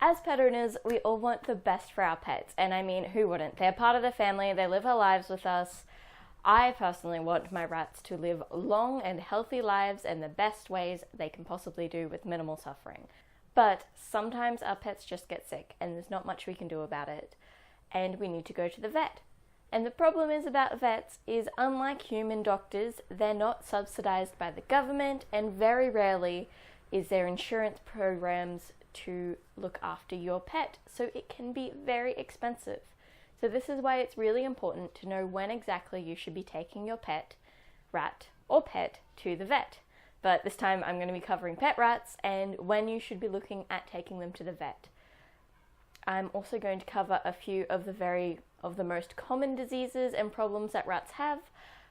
As pet owners, we all want the best for our pets, and I mean, who wouldn't? They're part of the family, they live our lives with us. I personally want my rats to live long and healthy lives in the best ways they can possibly do with minimal suffering. But sometimes our pets just get sick, and there's not much we can do about it, and we need to go to the vet. And the problem is about vets is, unlike human doctors, they're not subsidized by the government, and very rarely is there insurance programs to look after your pet, so it can be very expensive. So this is why it's really important to know when exactly you should be taking your pet, rat or pet, to the vet. But this time I'm going to be covering pet rats and when you should be looking at taking them to the vet. I'm also going to cover a few of the most common diseases and problems that rats have,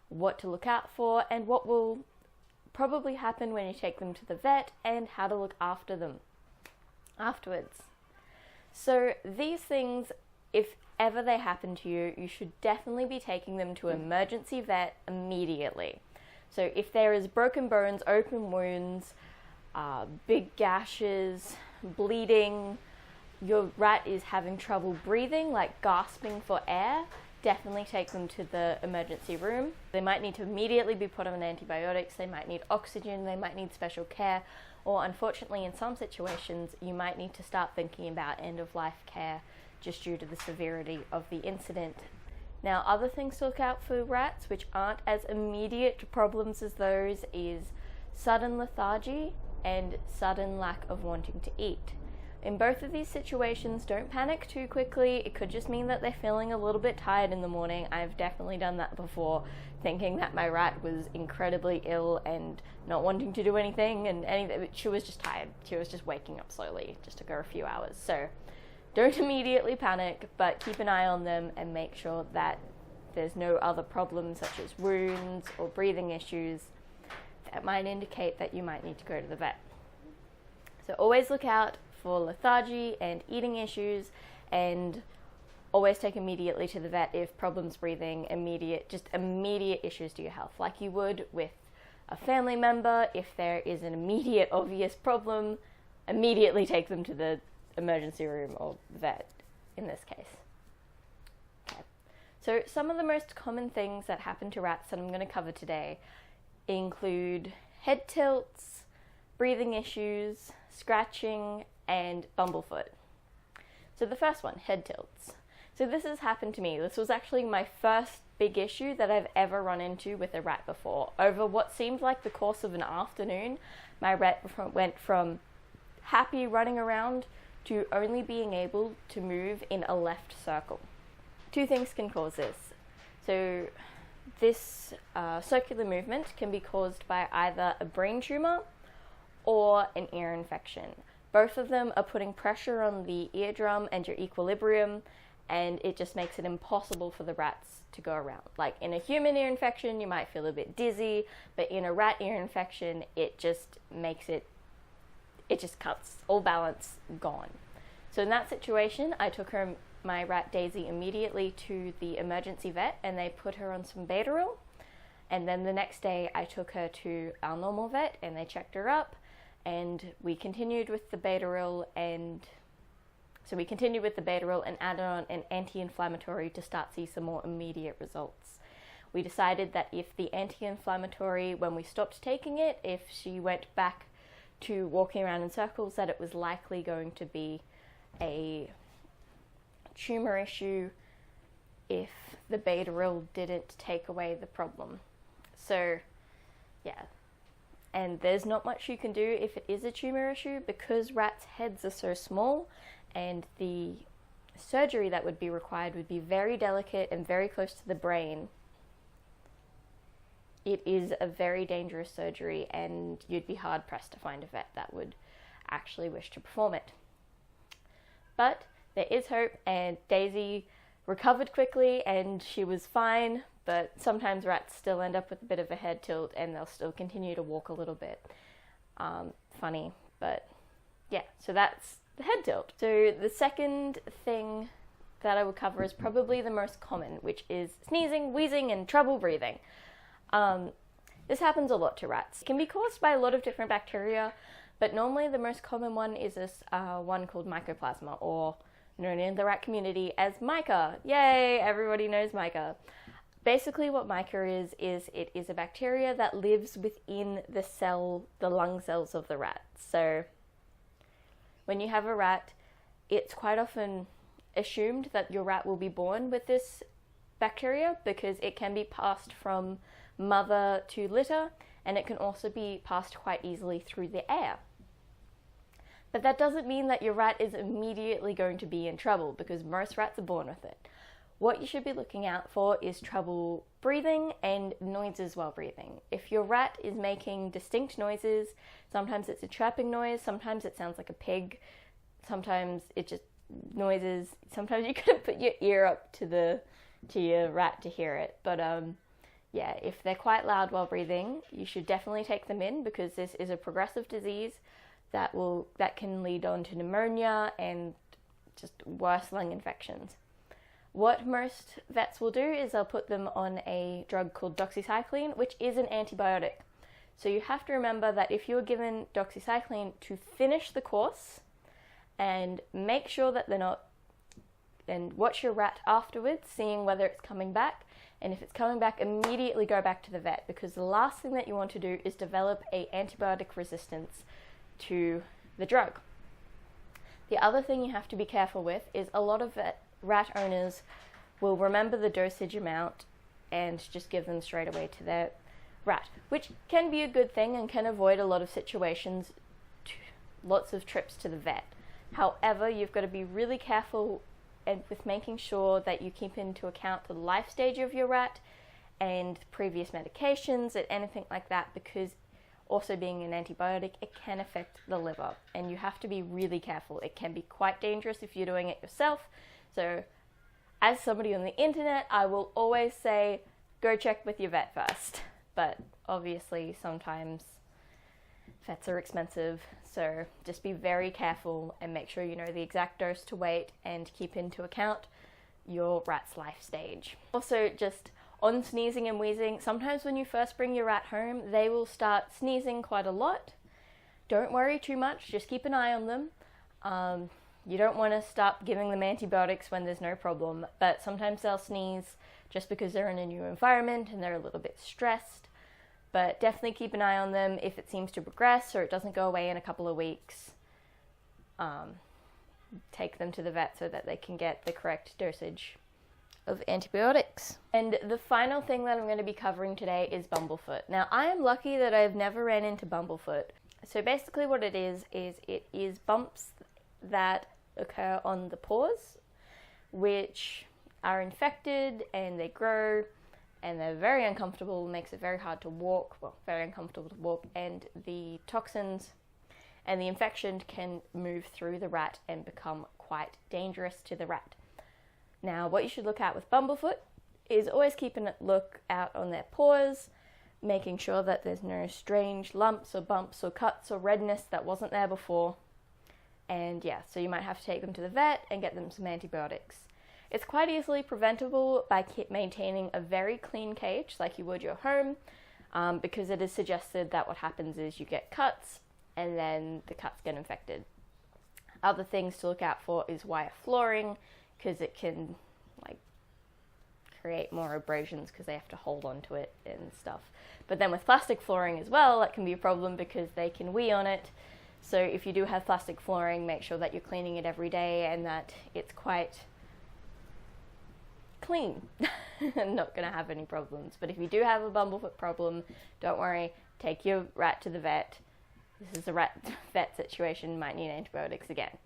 what to look out for, and what will probably happen when you take them to the vet, and how to look after them afterwards. So these things, if ever they happen to you, you should definitely be taking them to an emergency vet immediately. So if there is broken bones, open wounds, big gashes, bleeding, your rat is having trouble breathing, like gasping for air, definitely take them to the emergency room. They might need to immediately be put on antibiotics, they might need oxygen, they might need special care, or unfortunately in some situations you might need to start thinking about end-of-life care just due to the severity of the incident. Now, other things to look out for rats which aren't as immediate problems as those is sudden lethargy and sudden lack of wanting to eat. In both of these situations, don't panic too quickly. It could just mean that they're feeling a little bit tired in the morning. I've definitely done that before, thinking that my rat was incredibly ill and not wanting to do anything, she was just tired. She was just waking up slowly. It just took her a few hours. So don't immediately panic, but keep an eye on them and make sure that there's no other problems such as wounds or breathing issues that might indicate that you might need to go to the vet. So always look out for lethargy and eating issues, and always take immediately to the vet if problems breathing, immediate issues to your health, like you would with a family member. If there is an immediate obvious problem, immediately take them to the emergency room or vet in this case. Okay. So some of the most common things that happen to rats that I'm going to cover today include head tilts, breathing issues, scratching, and bumblefoot. So the first one, head tilts. So this has happened to me. This was actually my first big issue that I've ever run into with a rat before. Over what seemed like the course of an afternoon, my rat went from happy running around to only being able to move in a left circle. Two things can cause this. So this circular movement can be caused by either a brain tumor or an ear infection. Both of them are putting pressure on the eardrum and your equilibrium, and it just makes it impossible for the rats to go around. Like in a human ear infection, you might feel a bit dizzy, but in a rat ear infection, it just cuts all balance, gone. So in that situation, I took my rat Daisy immediately to the emergency vet, and they put her on some Betaril. And then the next day, I took her to our normal vet, and they checked her up. And we continued with the Betaril, and added on an anti-inflammatory to start see some more immediate results. We decided that if the anti-inflammatory, when we stopped taking it, if she went back to walking around in circles, that it was likely going to be a tumor issue if the Betaril didn't take away the problem. So, yeah. And there's not much you can do if it is a tumor issue, because rats' heads are so small, and the surgery that would be required would be very delicate and very close to the brain. It is a very dangerous surgery, and you'd be hard pressed to find a vet that would actually wish to perform it. But there is hope, and Daisy recovered quickly and she was fine. But sometimes rats still end up with a bit of a head tilt, and they'll still continue to walk a little bit. Funny, but yeah, so that's the head tilt. So the second thing that I will cover is probably the most common, which is sneezing, wheezing, and trouble breathing. This happens a lot to rats. It can be caused by a lot of different bacteria, but normally the most common one is this one called Mycoplasma, or known in the rat community as mica. Yay, everybody knows mica. Basically what mica is it is a bacteria that lives within the lung cells of the rat. So when you have a rat, it's quite often assumed that your rat will be born with this bacteria because it can be passed from mother to litter, and it can also be passed quite easily through the air. But that doesn't mean that your rat is immediately going to be in trouble, because most rats are born with it. What you should be looking out for is trouble breathing and noises while breathing. If your rat is making distinct noises, sometimes it's a chirping noise, sometimes it sounds like a pig, sometimes it just noises, sometimes you could put your ear up to your rat to hear it. But yeah, if they're quite loud while breathing, you should definitely take them in, because this is a progressive disease that can lead on to pneumonia and just worse lung infections. What most vets will do is they'll put them on a drug called doxycycline, which is an antibiotic. So you have to remember that if you're given doxycycline, to finish the course and make sure that they're not, and watch your rat afterwards, seeing whether it's coming back. And if it's coming back, immediately go back to the vet, because the last thing that you want to do is develop an antibiotic resistance to the drug. The other thing you have to be careful with is a lot of rat owners will remember the dosage amount and just give them straight away to their rat, which can be a good thing and can avoid a lot of situations, lots of trips to the vet. However, you've got to be really careful with making sure that you keep into account the life stage of your rat and previous medications and anything like that, because also being an antibiotic, it can affect the liver, and you have to be really careful. It can be quite dangerous if you're doing it yourself. So as somebody on the internet, I will always say, go check with your vet first. But obviously sometimes vets are expensive, so just be very careful and make sure you know the exact dose to wait and keep into account your rat's life stage. Also, just on sneezing and wheezing, sometimes when you first bring your rat home, they will start sneezing quite a lot. Don't worry too much, just keep an eye on them. You don't want to stop giving them antibiotics when there's no problem, but sometimes they'll sneeze just because they're in a new environment and they're a little bit stressed. But definitely keep an eye on them. If it seems to progress or it doesn't go away in a couple of weeks, take them to the vet so that they can get the correct dosage of antibiotics. And the final thing that I'm going to be covering today is bumblefoot. Now, I am lucky that I've never ran into bumblefoot. So basically what it is bumps that occur on the paws, which are infected and they grow and they're very uncomfortable, makes it very hard to walk, well, very uncomfortable to walk, and the toxins and the infection can move through the rat and become quite dangerous to the rat. Now, what you should look at with bumblefoot is always keeping a look out on their paws, making sure that there's no strange lumps or bumps or cuts or redness that wasn't there before. And yeah, so you might have to take them to the vet and get them some antibiotics. It's quite easily preventable by maintaining a very clean cage like you would your home, because it is suggested that what happens is you get cuts and then the cuts get infected. Other things to look out for is wire flooring, because it can create more abrasions because they have to hold onto it and stuff. But then with plastic flooring as well, that can be a problem because they can wee on it. So if you do have plastic flooring, make sure that you're cleaning it every day and that it's quite clean and not going to have any problems. But if you do have a bumblefoot problem, don't worry, take your rat to the vet. This is a vet situation, might need antibiotics again.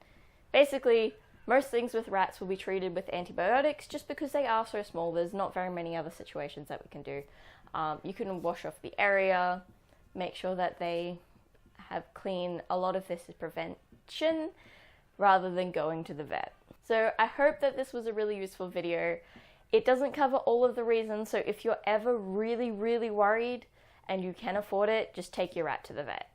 Basically, most things with rats will be treated with antibiotics just because they are so small. There's not very many other situations that we can do. You can wash off the area, make sure that they have clean. A lot of this is prevention rather than going to the vet. So I hope that this was a really useful video. It doesn't cover all of the reasons, so if you're ever really, really worried and you can afford it, just take your rat to the vet.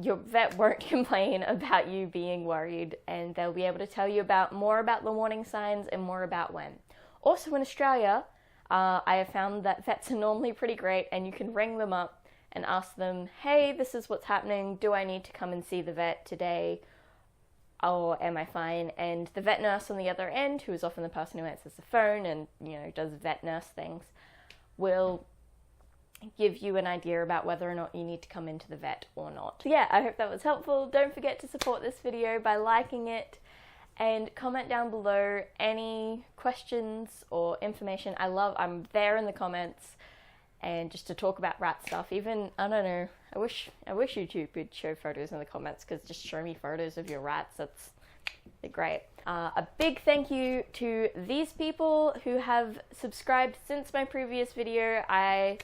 Your vet won't complain about you being worried, and they'll be able to tell you more about the warning signs and more about when. Also in Australia, I have found that vets are normally pretty great, and you can ring them up and ask them, hey, this is what's happening. Do I need to come and see the vet today? Or am I fine? And the vet nurse on the other end, who is often the person who answers the phone and, does vet nurse things, will give you an idea about whether or not you need to come into the vet or not. So yeah, I hope that was helpful. Don't forget to support this video by liking it and comment down below any questions or information. I'm there in the comments, and just to talk about rat stuff. Even, I don't know, I wish YouTube would show photos in the comments, because just show me photos of your rats. They're great. A big thank you to these people who have subscribed since my previous video. I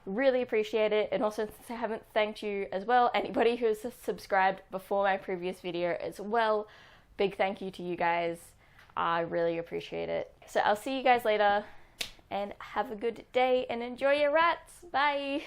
really appreciate it. And also, since I haven't thanked you as well, anybody who's subscribed before my previous video as well, big thank you to you guys. I really appreciate it. So I'll see you guys later, and have a good day and enjoy your rats. Bye.